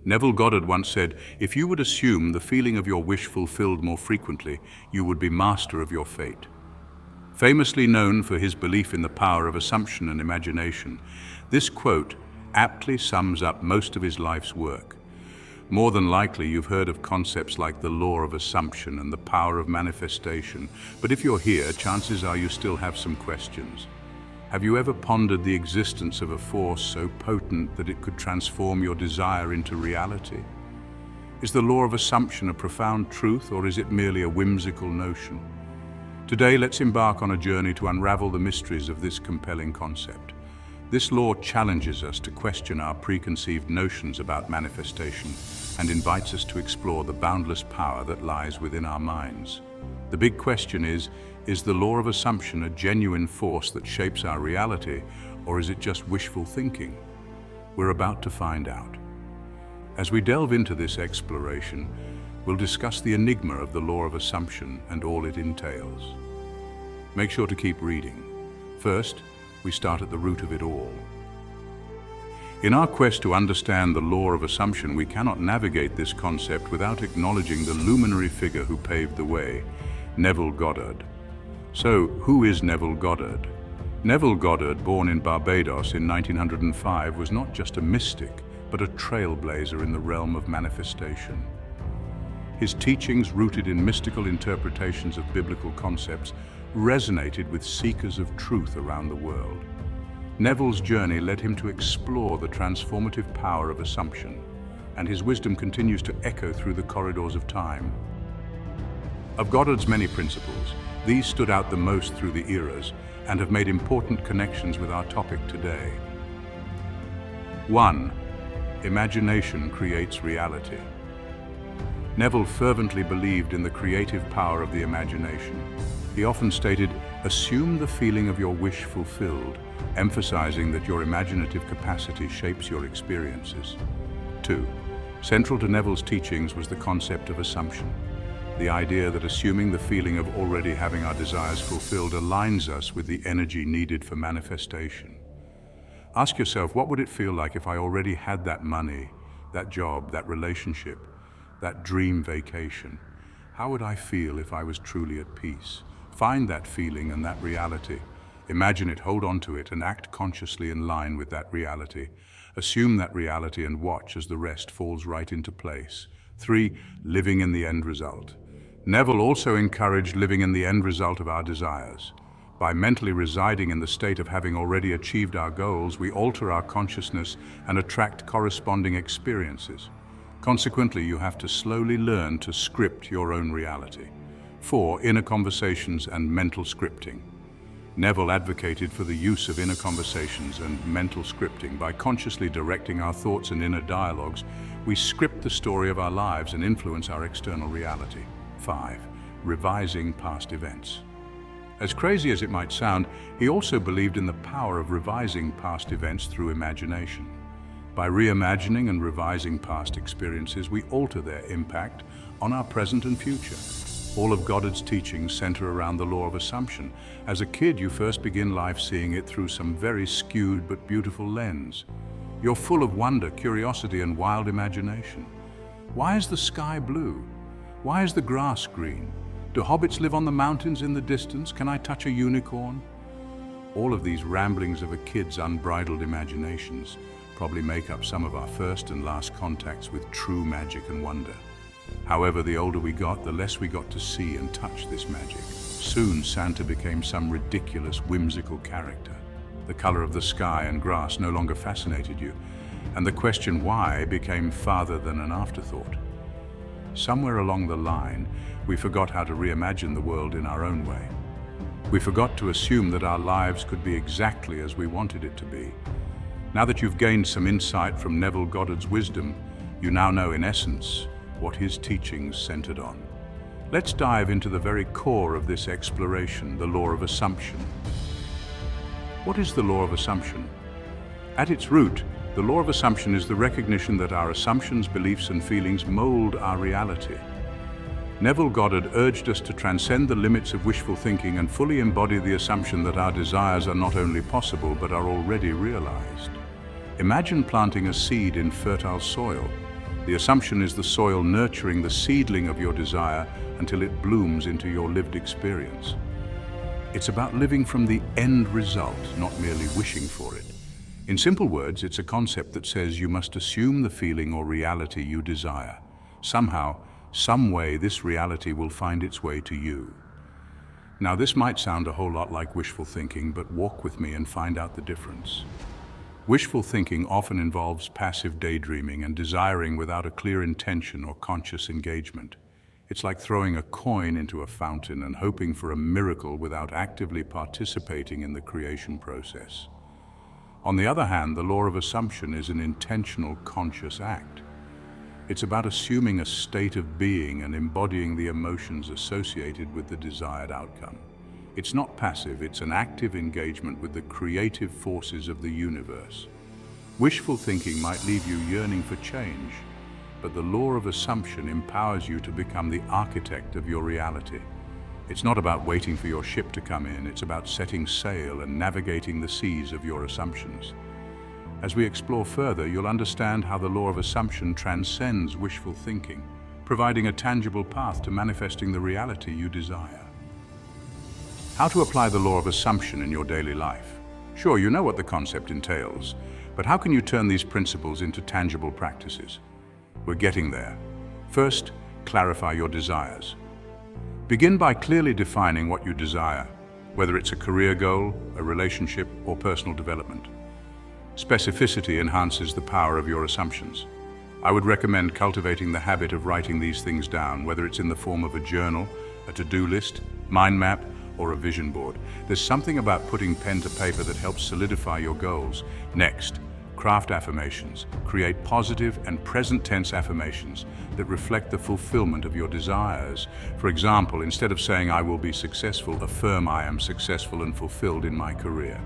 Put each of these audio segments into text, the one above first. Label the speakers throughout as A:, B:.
A: Neville Goddard once said, "If you would assume the feeling of your wish fulfilled more frequently, you would be master of your fate." Famously known for his belief in the power of assumption and imagination, this quote aptly sums up most of his life's work. More than likely, you've heard of concepts like the law of assumption and the power of manifestation, but if you're here, chances are you still have some questions. Have you ever pondered the existence of a force so potent that it could transform your desire into reality? Is the law of assumption a profound truth, or is it merely a whimsical notion? Today, let's embark on a journey to unravel the mysteries of this compelling concept. This law challenges us to question our preconceived notions about manifestation and invites us to explore the boundless power that lies within our minds. The big question is the law of assumption a genuine force that shapes our reality, or is it just wishful thinking? We're about to find out. As we delve into this exploration, we'll discuss the enigma of the law of assumption and all it entails. Make sure to keep reading. First, we start at the root of it all. In our quest to understand the law of assumption, we cannot navigate this concept without acknowledging the luminary figure who paved the way, Neville Goddard. So, who is Neville Goddard? Neville Goddard, born in Barbados in 1905, was not just a mystic, but a trailblazer in the realm of manifestation. His teachings, rooted in mystical interpretations of biblical concepts, resonated with seekers of truth around the world. Neville's journey led him to explore the transformative power of assumption, and his wisdom continues to echo through the corridors of time. Of Goddard's many principles, these stood out the most through the eras and have made important connections with our topic today. 1. Imagination creates reality. Neville fervently believed in the creative power of the imagination. He often stated, "Assume the feeling of your wish fulfilled," emphasizing that your imaginative capacity shapes your experiences. 2. Central to Neville's teachings was the concept of assumption. The idea that assuming the feeling of already having our desires fulfilled aligns us with the energy needed for manifestation. Ask yourself, what would it feel like if I already had that money, that job, that relationship, that dream vacation? How would I feel if I was truly at peace? Find that feeling and that reality. Imagine it, hold on to it, and act consciously in line with that reality. Assume that reality and watch as the rest falls right into place. 3. Living in the end result. Neville also encouraged living in the end result of our desires. By mentally residing in the state of having already achieved our goals, we alter our consciousness and attract corresponding experiences. Consequently, you have to slowly learn to script your own reality. 4. Inner conversations and mental scripting. Neville advocated for the use of inner conversations and mental scripting. By consciously directing our thoughts and inner dialogues, we script the story of our lives and influence our external reality. 5. Revising past events. As crazy as it might sound, he also believed in the power of revising past events through imagination. By reimagining and revising past experiences, we alter their impact on our present and future. All of Goddard's teachings center around the law of assumption. As a kid, you first begin life seeing it through some very skewed but beautiful lens. You're full of wonder, curiosity, and wild imagination. Why is the sky blue? Why is the grass green? Do hobbits live on the mountains in the distance? Can I touch a unicorn? All of these ramblings of a kid's unbridled imaginations probably make up some of our first and last contacts with true magic and wonder. However, the older we got, the less we got to see and touch this magic. Soon, Santa became some ridiculous, whimsical character. The color of the sky and grass no longer fascinated you, and the question why became farther than an afterthought. Somewhere along the line, we forgot how to reimagine the world in our own way. We forgot to assume that our lives could be exactly as we wanted it to be. Now that you've gained some insight from Neville Goddard's wisdom, you now know, in essence, what his teachings centered on. Let's dive into the very core of this exploration, the law of assumption. What is the law of assumption? At its root, the law of assumption is the recognition that our assumptions, beliefs, and feelings mold our reality. Neville Goddard urged us to transcend the limits of wishful thinking and fully embody the assumption that our desires are not only possible but are already realized. Imagine planting a seed in fertile soil. The assumption is the soil nurturing the seedling of your desire until it blooms into your lived experience. It's about living from the end result, not merely wishing for it. In simple words, it's a concept that says you must assume the feeling or reality you desire. Somehow, some way, this reality will find its way to you. Now, this might sound a whole lot like wishful thinking, but walk with me and find out the difference. Wishful thinking often involves passive daydreaming and desiring without a clear intention or conscious engagement. It's like throwing a coin into a fountain and hoping for a miracle without actively participating in the creation process. On the other hand, the law of assumption is an intentional, conscious act. It's about assuming a state of being and embodying the emotions associated with the desired outcome. It's not passive, it's an active engagement with the creative forces of the universe. Wishful thinking might leave you yearning for change, but the law of assumption empowers you to become the architect of your reality. It's not about waiting for your ship to come in, it's about setting sail and navigating the seas of your assumptions. As we explore further, you'll understand how the law of assumption transcends wishful thinking, providing a tangible path to manifesting the reality you desire. How to apply the law of assumption in your daily life. Sure, you know what the concept entails, but how can you turn these principles into tangible practices? We're getting there. First, clarify your desires. Begin by clearly defining what you desire, whether it's a career goal, a relationship, or personal development. Specificity enhances the power of your assumptions. I would recommend cultivating the habit of writing these things down, whether it's in the form of a journal, a to-do list, mind map, or a vision board. There's something about putting pen to paper that helps solidify your goals. Next, craft affirmations. Create positive and present tense affirmations that reflect the fulfillment of your desires. For example, instead of saying I will be successful, affirm I am successful and fulfilled in my career.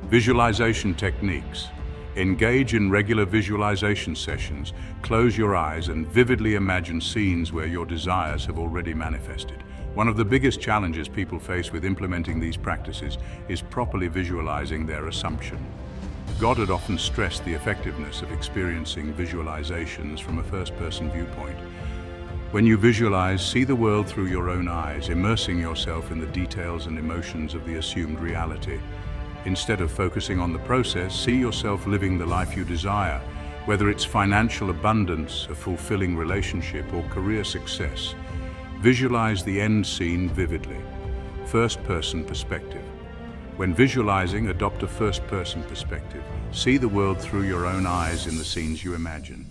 A: Visualization techniques. Engage in regular visualization sessions. Close your eyes and vividly imagine scenes where your desires have already manifested. One of the biggest challenges people face with implementing these practices is properly visualizing their assumption. Goddard often stressed the effectiveness of experiencing visualizations from a first-person viewpoint. When you visualize, see the world through your own eyes, immersing yourself in the details and emotions of the assumed reality. Instead of focusing on the process, see yourself living the life you desire, whether it's financial abundance, a fulfilling relationship, or career success. Visualize the end scene vividly. First-person perspective. When visualizing, adopt a first-person perspective. See the world through your own eyes in the scenes you imagine.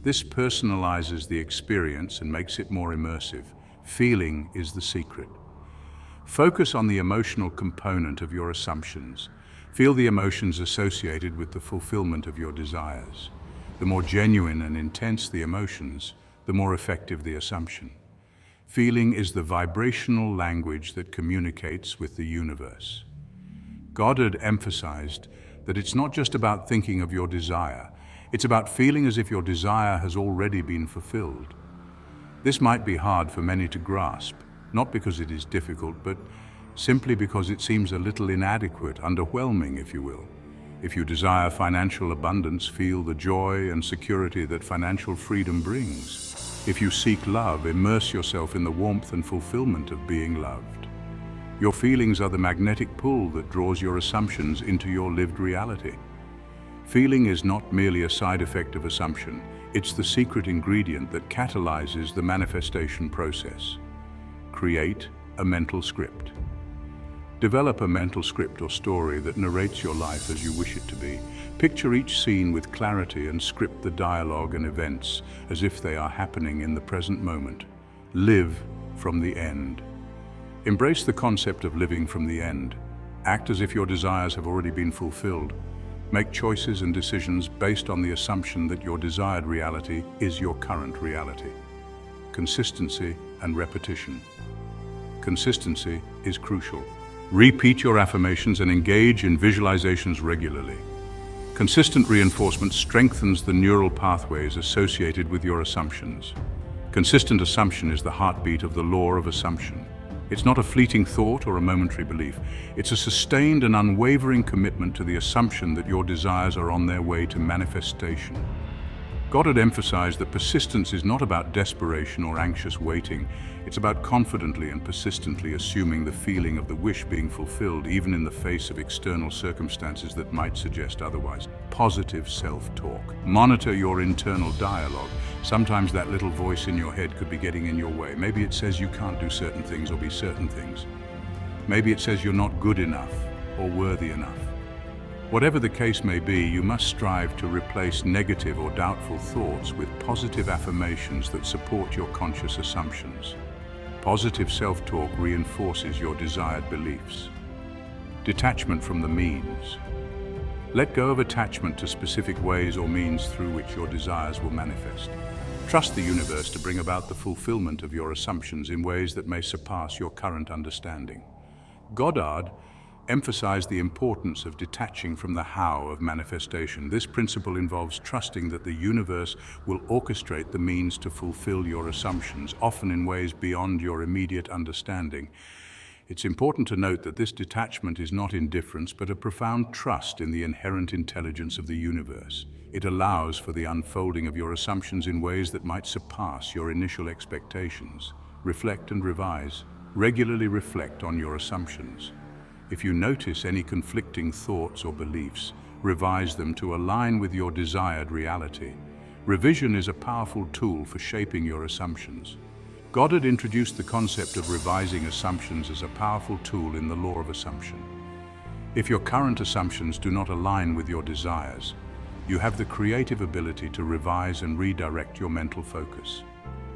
A: This personalizes the experience and makes it more immersive. Feeling is the secret. Focus on the emotional component of your assumptions. Feel the emotions associated with the fulfillment of your desires. The more genuine and intense the emotions, the more effective the assumption. Feeling is the vibrational language that communicates with the universe. Goddard emphasized that it's not just about thinking of your desire, it's about feeling as if your desire has already been fulfilled. This might be hard for many to grasp, not because it is difficult, but simply because it seems a little inadequate, underwhelming, if you will. If you desire financial abundance, feel the joy and security that financial freedom brings. If you seek love, immerse yourself in the warmth and fulfillment of being loved. Your feelings are the magnetic pull that draws your assumptions into your lived reality. Feeling is not merely a side effect of assumption, it's the secret ingredient that catalyzes the manifestation process. Create a mental script. Develop a mental script or story that narrates your life as you wish it to be. Picture each scene with clarity and script the dialogue and events as if they are happening in the present moment. Live from the end. Embrace the concept of living from the end. Act as if your desires have already been fulfilled. Make choices and decisions based on the assumption that your desired reality is your current reality. Consistency and repetition. Consistency is crucial. Repeat your affirmations and engage in visualizations regularly. Consistent reinforcement strengthens the neural pathways associated with your assumptions. Consistent assumption is the heartbeat of the law of assumption. It's not a fleeting thought or a momentary belief. It's a sustained and unwavering commitment to the assumption that your desires are on their way to manifestation. Goddard emphasized that persistence is not about desperation or anxious waiting. It's about confidently and persistently assuming the feeling of the wish being fulfilled, even in the face of external circumstances that might suggest otherwise. Positive self-talk. Monitor your internal dialogue. Sometimes that little voice in your head could be getting in your way. Maybe it says you can't do certain things or be certain things. Maybe it says you're not good enough or worthy enough. Whatever the case may be, you must strive to replace negative or doubtful thoughts with positive affirmations that support your conscious assumptions. Positive self-talk reinforces your desired beliefs. Detachment from the means. Let go of attachment to specific ways or means through which your desires will manifest. Trust the universe to bring about the fulfillment of your assumptions in ways that may surpass your current understanding. Goddard emphasized the importance of detaching from the how of manifestation. This principle involves trusting that the universe will orchestrate the means to fulfill your assumptions, often in ways beyond your immediate understanding. It's important to note that this detachment is not indifference, but a profound trust in the inherent intelligence of the universe. It allows for the unfolding of your assumptions in ways that might surpass your initial expectations. Reflect and revise. Regularly reflect on your assumptions. If you notice any conflicting thoughts or beliefs, revise them to align with your desired reality. Revision is a powerful tool for shaping your assumptions. Goddard introduced the concept of revising assumptions as a powerful tool in the law of assumption. If your current assumptions do not align with your desires, you have the creative ability to revise and redirect your mental focus.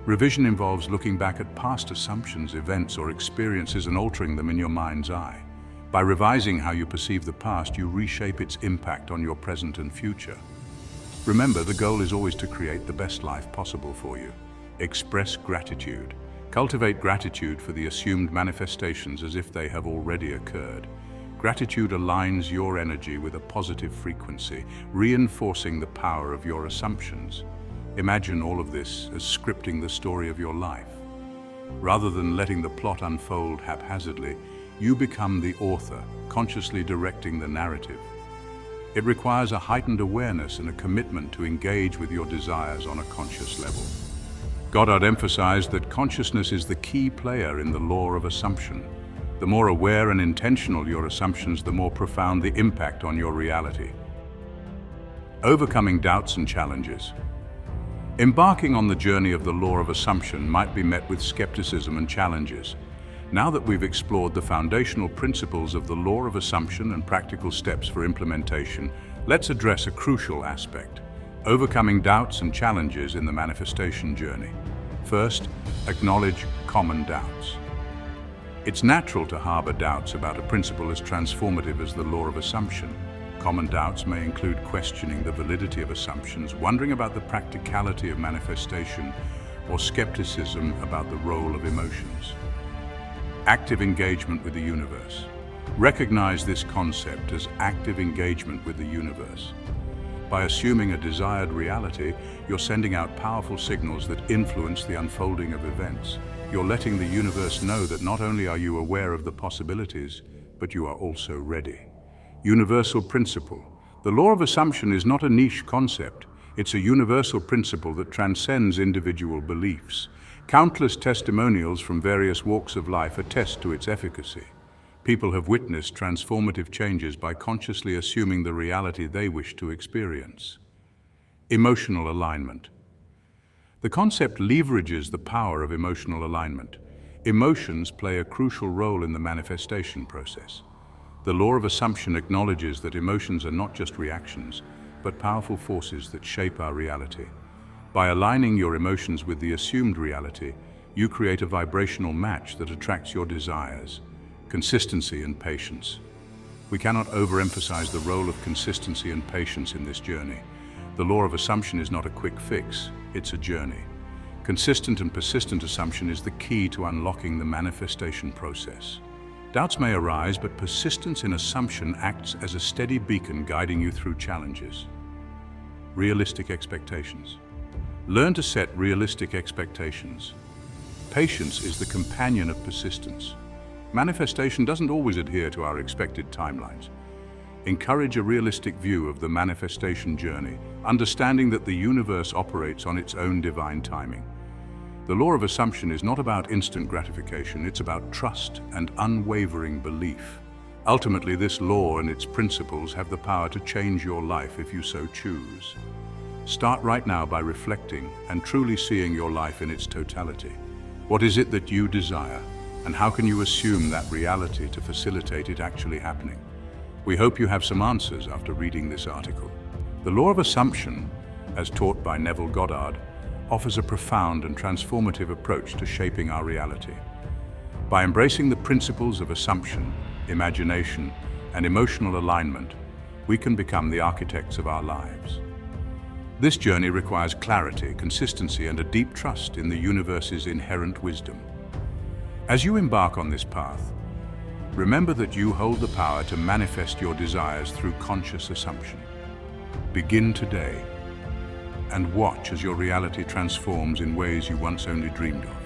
A: Revision involves looking back at past assumptions, events, or experiences and altering them in your mind's eye. By revising how you perceive the past, you reshape its impact on your present and future. Remember, the goal is always to create the best life possible for you. Express gratitude. Cultivate gratitude for the assumed manifestations as if they have already occurred. Gratitude aligns your energy with a positive frequency, reinforcing the power of your assumptions. Imagine all of this as scripting the story of your life. Rather than letting the plot unfold haphazardly, you become the author, consciously directing the narrative. It requires a heightened awareness and a commitment to engage with your desires on a conscious level. Goddard emphasized that consciousness is the key player in the law of assumption. The more aware and intentional your assumptions, the more profound the impact on your reality. Overcoming doubts and challenges. Embarking on the journey of the law of assumption might be met with skepticism and challenges. Now that we've explored the foundational principles of the law of assumption and practical steps for implementation, let's address a crucial aspect: overcoming doubts and challenges in the manifestation journey. First, acknowledge common doubts. It's natural to harbor doubts about a principle as transformative as the law of assumption. Common doubts may include questioning the validity of assumptions, wondering about the practicality of manifestation, or skepticism about the role of emotions. Active engagement with the universe. Recognize this concept as active engagement with the universe. By assuming a desired reality, you're sending out powerful signals that influence the unfolding of events. You're letting the universe know that not only are you aware of the possibilities, but you are also ready. Universal principle. The law of assumption is not a niche concept. It's a universal principle that transcends individual beliefs. Countless testimonials from various walks of life attest to its efficacy. People have witnessed transformative changes by consciously assuming the reality they wish to experience. Emotional alignment. The concept leverages the power of emotional alignment. Emotions play a crucial role in the manifestation process. The law of assumption acknowledges that emotions are not just reactions, but powerful forces that shape our reality. By aligning your emotions with the assumed reality, you create a vibrational match that attracts your desires. Consistency and patience. We cannot overemphasize the role of consistency and patience in this journey. The law of assumption is not a quick fix, it's a journey. Consistent and persistent assumption is the key to unlocking the manifestation process. Doubts may arise, but persistence in assumption acts as a steady beacon guiding you through challenges. Realistic expectations. Learn to set realistic expectations. Patience is the companion of persistence. Manifestation doesn't always adhere to our expected timelines. encourage a realistic view of the manifestation journey, understanding that the universe operates on its own divine timing. The law of assumption is not about instant gratification, it's about trust and unwavering belief. Ultimately, this law and its principles have the power to change your life if you so choose. Start right now by reflecting and truly seeing your life in its totality. What is it that you desire, and how can you assume that reality to facilitate it actually happening? We hope you have some answers after reading this article. The law of assumption, as taught by Neville Goddard, offers a profound and transformative approach to shaping our reality. By embracing the principles of assumption, imagination, and emotional alignment, we can become the architects of our lives. This journey requires clarity, consistency, and a deep trust in the universe's inherent wisdom. As you embark on this path, remember that you hold the power to manifest your desires through conscious assumption. Begin today and watch as your reality transforms in ways you once only dreamed of.